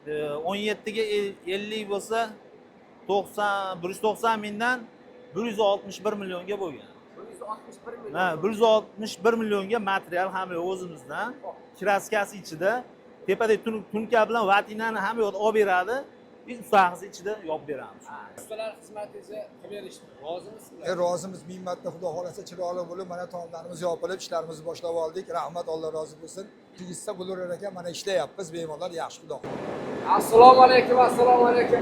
17 ga 50 bo'lsa 190 mingdan 161 millionga bo'lgan. 161 million. Ha, 161 millionga material hamma o'zimizdan, kraskasi ichida, tepada tunka bilan vatinani hamma yo'q olib beradi. Biz ustaxisi ichida yopib beramiz. Ustalar xizmatingizni qilib berishdi. Rozimisizlar? Rozimiz, ming marta xudo xolasa chiroyli bo'lib, mana tomlarimiz yopilib, ishlarimizni boshlab oldik. Rahmat, Alloh rozi bo'lsin. Tegishsa bo'laverar ekan, mana ishlayapmiz, bemalol yaxshi xudo. Assalomu alaykum, assalomu alaykum.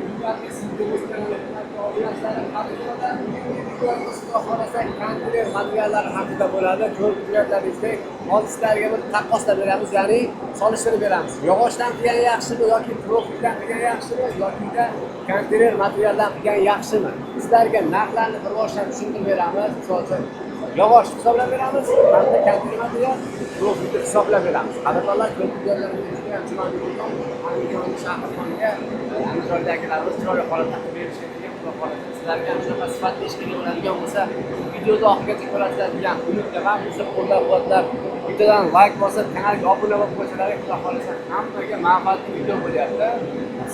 Konteyner materiallari haqida bo'ladi. Ko'rganingizdek, hozir sizlarga bir taqqoslab beramiz, ya'ni solishtirib beramiz. Yog'ochdan qilgan yaxshimi yoki profildan qilgan yaxshimi yoki konteyner materialdan qilgan yaxshimi? Sizlarga narxlarni bir boshdan tushuntirib beramiz. Misol uchun yog'och hisoblab beramiz, hamda konteyner material profilni hisoblab beramiz. Qadrdonlar ko'rganingizdek, ham chiroyli bo'lgan, Andijon shahrixoniga Andijondagilarimiz chiroyli holatda qilib berishgan. Sizlarga ham shunaqa sifatli ish kerak bo'ladigan bo'lsa, videoni oxirigacha ko'rasizlar degan umidda ham bizni qo'llab-quvvatlab, videodan like bosib, kanalga obuna bo'lib qo'yisalaringiz, xudo xolasa hammaga manfaatli video bo'lyapti.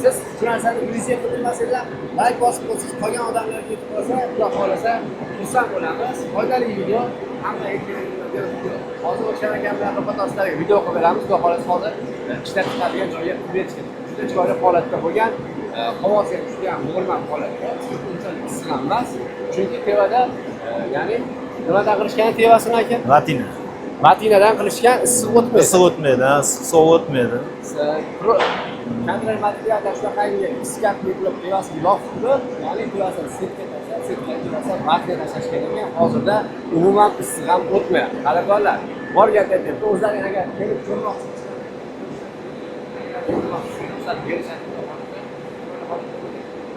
Siz shu narsani viziya qilmasanglar, like bosib qo'ysangiz, qolgan odamlarga yetib qolsa, xudo xolasa xursand bo'lamiz. Foydali video, hamma video. Hozir o'sha akam bilan qatorasiga video qilib beramiz, xudo xolasa hozir ishlab chiqaradigan joyga qilib berishgan. Juda chiroyli holatda bo'lgan. Havosi juda ham normal holatda, unchalik issiq emas. Chunki tevada, ya'ni nimadan qilishgan tevasini aka? Vatina. Vatinadan qilishgan, issiq o'tmaydi. Issiq o'tmaydi, issiq sovuq o'tmaydi. Konteyner materiallar shunaqangi iskatli qilib tevasini yopib, ya'ni tevasini setga tashlab, vatina tashlash kerak. Hozirda umuman issiq ham o'tmayapti. Qadrdonlar, borganda deb o'zlaring agar kelib ko'rmoqchisiz.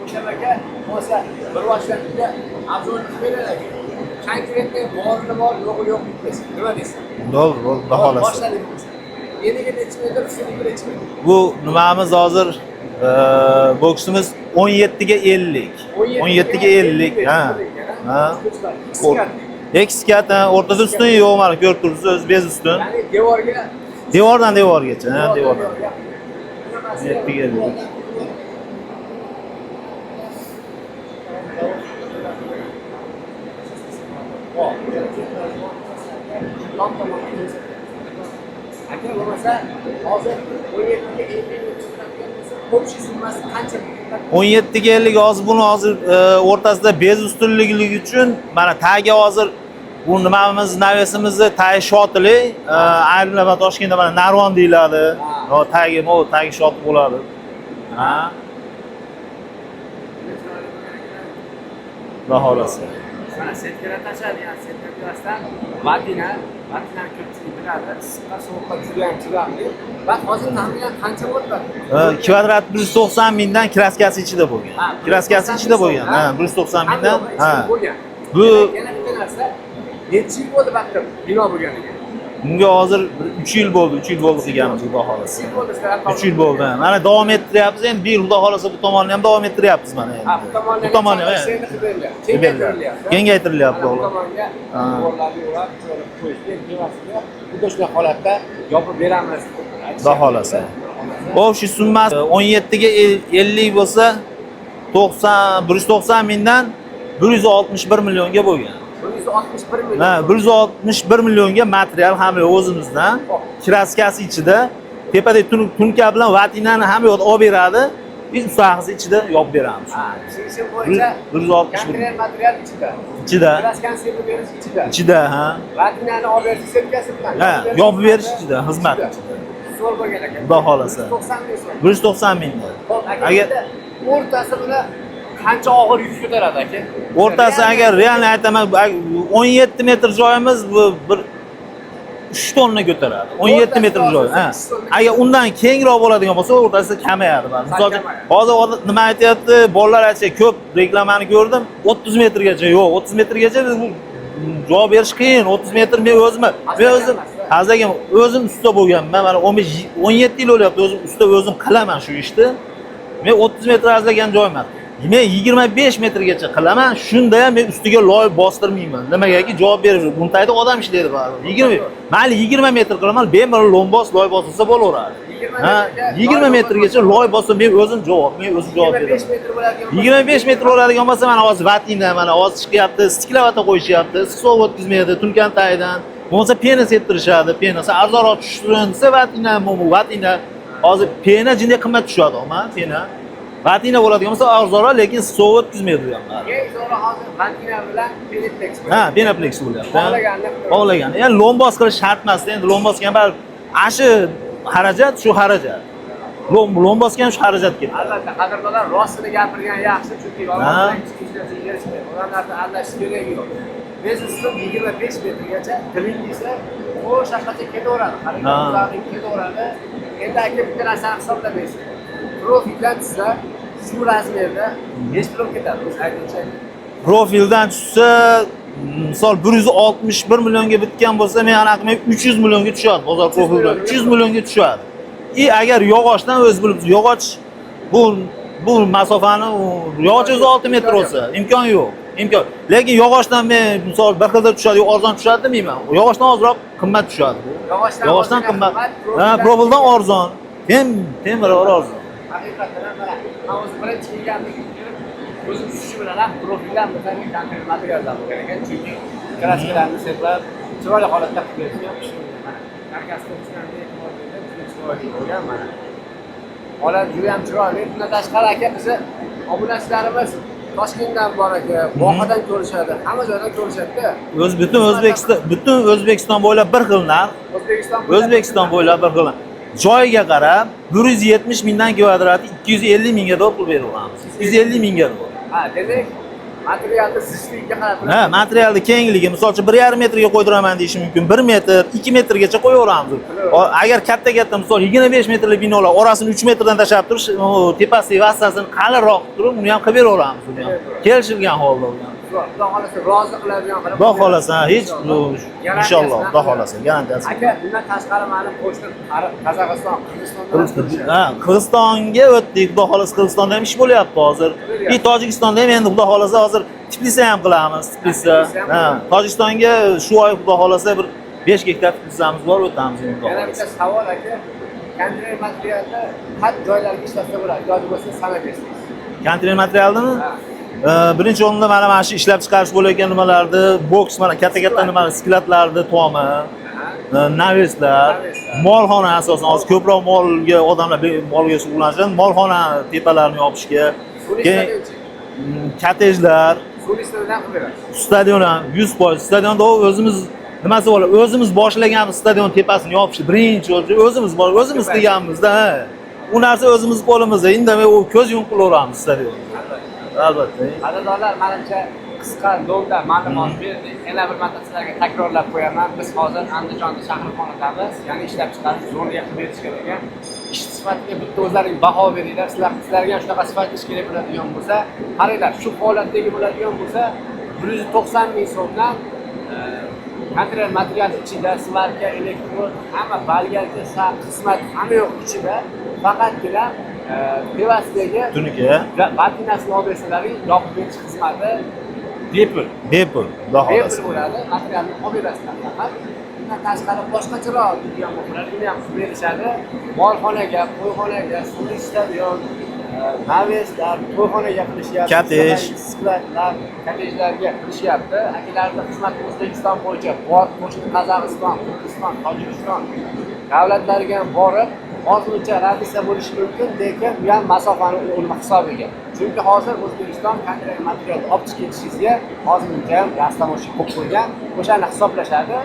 O'shalarga bo'lsa bir boshlanishda obzor beradi. Konkretni bormi bor, yo'q bitmas. Nima deysiz? To'g'ri, xudo xolasa. Boshladik. Eniga necha metr, ustiga necha metr? Bu nimamiz hozir boksimiz 17 ga 50. 17 ga 50. Ha. Ha. X-kat o'rtada ustun yo'q, mana ko'rib turibsiz, o'z bez ustun. Ya'ni devorga Devordan devorgacha, ha, devordan. 17 ga 50. Aka bo'lmasa hozir 17 ga 50 hozir buni hozir o'rtasida bez ustunligi uchun mana tagi hozir bu nimamiz navesimizni tagi shotili, ayrimlar Toshkentda mana narvon deyiladi. Tagi shot bo'ladi. Ha. Xudo xolasa. Mana setkalar tashlangan, setkalar tashlangan. Vatinani ko'pchilik biladi. Issiqqa sovuqqa juda ham chidamli. Va hozir taxminan qancha bo'ladi? Kvadrat 190 mingdan kraskasi ichida bo'lgan. Kraskasi ichida bo'lgan. Ha, 190 mingdan. Ha. Bu yana bitta narsa, necha yil bo'ldi vaqtim bino bo'lganiga? Bunga hozir 3 yil bo'ldi, 3 yil bo'ldi deganmiz, xudo xolasa. 3 yil bo'ldi. Mana davom ettiryapmiz, endi bir xudo xolasa bu tomonni ham davom ettiryapmiz mana endi. Bu tomonni ham kengaytirilyapti. Bu tomonga devorlarni urab, qo'yishga devasiga xuddi shunday holatda yopib beramiz. Xudo xolasa. Xo'p, shu summasi 17 ga 50 bo'lsa 190 mingdan 161 millionga bo'lgan. 161 million. Ha, 161 millionga material hamma o'zimizdan, kraskasi ichida, tepada tunka bilan vatinani hamma yo'q olib beradi. Biz ustaxisi ichida yopib beramiz. Shishim bo'yicha 161 konteyner material ichida. Ichida. Kraskani sepib berish ichida. Ichida, ha. Vatinani olib berish setkasi bilan. Ha, yopib berish ichida, xizmat ichida. Zo'r bo'lgan ekan. Xudo xolasa. 190 ming 190 ming. Agar o'rtasi bilan qancha og'ir yuk ko'taradi aka? O'rtasi agar realni aytaman, 17 metr joyimiz bir 3 tonna ko'taradi. 17 metr joy. Ha. Agar undan kengroq bo'ladigan bo'lsa, o'rtasida kamayadi. Misol uchun hozir nima aytayapti? Bolalar aytsa, ko'p reklamani ko'rdim, 30 metrgacha yo'q, 30 metrgacha javob berish qiyin. 30 metr men o'zim hazagim o'zim usta bo'lganman. Mana 17 yil bo'lyapti o'zim usta o'zim qilaman shu ishni. Men 30 metr azlagan joyman. Men 25 metrgacha qilaman, shunda ham men ustiga loy bostirmayman. Nimagaki javob berib, buntayda odam ishlaydi baribir. 20 mayli 20 metr qilaman, bemalol lombos loy bosilsa bo'laveradi. Ha, 20 metrgacha loy bo'lsa men o'zim javob beraman. 25 metr bo'ladigan 25 metr bo'ladigan bo'lsa mana hozir vatina mana hozir chiqyapti, stiklavata qo'yishyapti, issiq o'tkazmaydi, tunkan tayidan. Bo'lsa pena septirishadi, penasi arzonroq tushsin desa vatina hozir pena jinday qimmat tushadi, ama pena. Vatina bo'ladigan bo'lsa arzonroq, lekin issiq o'tkazmaydi bu yoqlar. Keyin sonra hozir vatina bilan peniplex. Ha, penaplex bo'lyapti. Bog'laganni. Bog'lagan. Ya'ni lombos qilish shart emas. Endi lombosga ham baribir ashi xarajat shu xarajat. Lombosga ham shu xarajat ketadi. Albatta, qadrdonlar rostini gapirgan yaxshi, chunki yolg'on odamlarni aldash keragi yo'q. Biz usul 25 metrgacha tilingizni o'shaqacha ketaveradi. Xaridorlarning ketaveradi. Endi aka bitta narsani hisoblamaysiz. Profildan tushsa, shu razmerda necha pul ketadi? O'zi aytingchi. Profildan tushsa, misol 161 millionga bitgan bo'lsa, men aniq 300 millionga tushadi bozor profildan. 300 millionga tushadi. Agar yog'ochdan o'z bilib, yog'och bu masofani yog'och o'zi 6 metr bo'lsa, imkon yo'q. Imkon. Lekin yog'ochdan men misol bir xilda tushadi, arzon tushadi demayman. Yog'ochdan ozroq qimmat tushadi. Yog'ochdan qimmat. Ha, profildan arzon. Temir arzon. Haqiqatan mana hozir birinchi kelgandik. O'zim tushishi bilan ham profildan bittaga konkret materialdan bo'lgan ekan. Chunki kraskalarni seplab, chiroyli holatda qilib berishgan. Mana karkasda tushganda e'tibor berib, chiroyli bo'lgan mana. Holat juda ham chiroyli. Bundan tashqari aka bizni obunachilarimiz Toshkentdan bor aka, Vohadan ko'rishadi, hamma joydan ko'rishadi-da. Butun O'zbekiston bo'ylab bir xil narx. O'zbekiston bo'ylab bir xil. Joyiga qarab 170 mingdan kvadrati 250 mingga pul beraveramiz. 250 mingga. Ha, demak, materialni zichliligiga qarab. Ha, materialni kengligi, misol uchun 1,5 metrga qo'ydiraman deyish mumkin. 1 metr, 2 metrgacha qo'yaveramiz. Agar katta misol 25 metrli binolar orasini 3 metrdan tashlab turish, tepasiga vassasini qalinroq turib, uni ham qilib beraveramiz uni ham. Kelishilgan holda uni ham. Xudo xolasa rozi qiladigan qilib. Xudo xolasa, hech inshaalloh, Xudo xolasa, garantiyasi. Aka, bundan tashqari ma'lum qo'shni Qozog'iston, Qirg'izistondan. Ha, Qirg'izistonga o'tdik, Xudo xolasa Qirg'izistonda ham ish bo'lyapti hozir. Tojikistonda ham endi Xudo xolasa hozir Tbilisi ham qilamiz, Tbilisi. Ha, Tojikistonga shu oy Xudo xolasa bir 5 gektar Tbilisimiz bor, o'tamiz endi. Yana bitta savol aka, konteyner materialni qat joylarga ishlatsa bo'ladi, yoki bo'lsa sanab bersangiz. Konteyner materialini birinchi o'rinda mana shu ishlab chiqarish bo'layotgan nimalarni, boks mana katta nimalar, sklatlarni tomi, naveslar, molxona asosan hozir ko'proq molga odamlar molga shug'ullanishadi, molxona tepalarini yopishga, keyin kottejlar, stadion ham 100%, stadionda o'zimiz nimasi bor, o'zimiz boshlagan stadion tepasini yopishni birinchi o'zimiz qilganmiz-da. U narsa o'zimiz qo'limizda, indamay u ko'z yumib qilaveramiz stadionni. Albatta. Qadrdonlar, menimcha qisqa lo'nda ma'lumot berdik. Yana bir marta sizlarga takrorlab qo'yaman. Biz hozir Andijonda shaharxonadamiz, ya'ni ishlab chiqarish zonaga qilib berish kerak ekan. Ish sifatiga bitta o'zlaring baho beringlar. Sizlarga ham shunaqa sifatli ish kerak bo'ladigan bo'lsa, qaranglar, shu holatdagi bo'ladigan bo'lsa, 190 ming so'mdan konteyner material ichida svarka, elektrod, hamma balgarka, xizmat hamma yo'q ichida, faqatgina tevasidagi tuniki vatinasini olib bersalaring, yopib berish xizmati bepul. Bepul, xudo xolasa. Bepul bo'ladi, materialni olib berasizlar faqat. Bundan tashqari boshqacharoq bo'lgan bo'lsalar, uni ham qilib berishadi. Molxonaga, qo'yxonaga, sun'iy stadion, naveslar, to'yxonaga qilishyapti. Kottej, sklatlar, kottejlarga qilishyapti. Akalarning xizmati O'zbekiston bo'yicha bor, qo'shni Qozog'iston, Qirg'iziston, Tojikiston davlatlariga ham borib, hozircha radisa bo'lishi mumkin, lekin bu ham masofani hisobiga. Chunki hozir O'zbekiston konteyner material olib chiqib ketishingizga hozircha ham rastamoshlik qo'yib qo'ygan, o'shani hisoblashadi.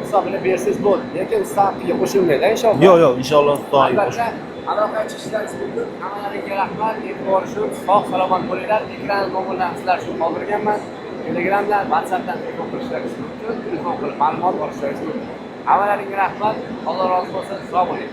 Hisobini bersangiz bo'ldi. Lekin stavkaga qo'shilmaydi inshaalloh. Yo'q, inshaalloh Xudoga qo'shiladi. Aloqa chiqishingiz mumkin. Hammalaringga rahmat. E'tibor uchun sog' salomat bo'linglar. Ekran nomerlarini sizlar uchun qoldirganman. Telegramdan, WhatsAppdan telefon qilishlaringiz mumkin. Telefon qilib ma'lumot olishlaringiz mumkin. Hammalaringga rahmat. Alloh rozi bo'lsin. Sog' bo'ling.